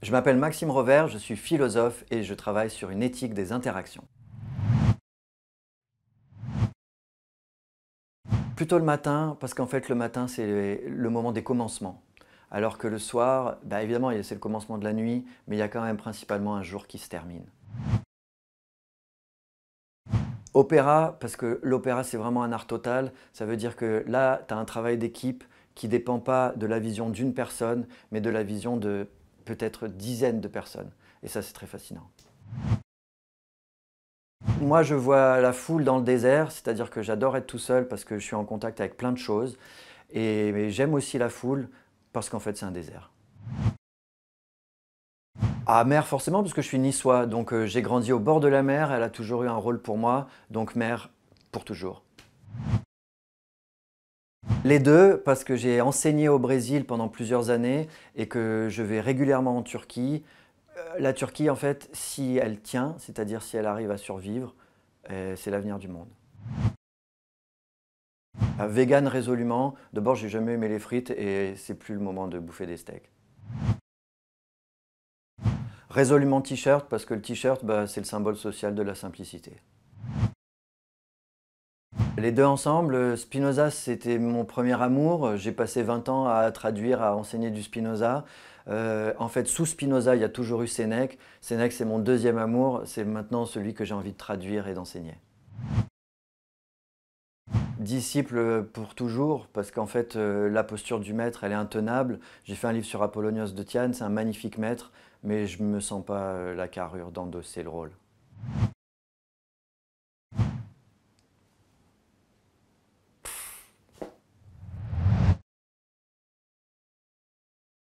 Je m'appelle Maxime Rovert, je suis philosophe et je travaille sur une éthique des interactions. Plutôt le matin, parce qu'en fait le matin c'est le moment des commencements. Alors que le soir, évidemment c'est le commencement de la nuit, mais il y a quand même principalement un jour qui se termine. Opéra, parce que l'opéra c'est vraiment un art total, ça veut dire que là tu as un travail d'équipe qui ne dépend pas de la vision d'une personne, mais de la vision de peut-être dizaines de personnes. Et ça c'est très fascinant. Moi, je vois la foule dans le désert, c'est-à-dire que j'adore être tout seul parce que je suis en contact avec plein de choses. Mais j'aime aussi la foule parce qu'en fait, c'est un désert. Ah, mer, forcément, parce que je suis niçois. Donc, j'ai grandi au bord de la mer. Elle a toujours eu un rôle pour moi. Donc, mer, pour toujours. Les deux, parce que j'ai enseigné au Brésil pendant plusieurs années et que je vais régulièrement en Turquie. La Turquie, en fait, si elle tient, c'est-à-dire si elle arrive à survivre, c'est l'avenir du monde. Vegan résolument. D'abord, j'ai jamais aimé les frites et c'est plus le moment de bouffer des steaks. Résolument t-shirt parce que le t-shirt, c'est le symbole social de la simplicité. Les deux ensemble, Spinoza, c'était mon premier amour. J'ai passé 20 ans à traduire, à enseigner du Spinoza. En fait, sous Spinoza, il y a toujours eu Sénèque. Sénèque, c'est mon deuxième amour. C'est maintenant celui que j'ai envie de traduire et d'enseigner. Disciple pour toujours, parce qu'en fait, la posture du maître, elle est intenable. J'ai fait un livre sur Apollonios de Tyane, c'est un magnifique maître, mais je ne me sens pas la carrure d'endosser le rôle.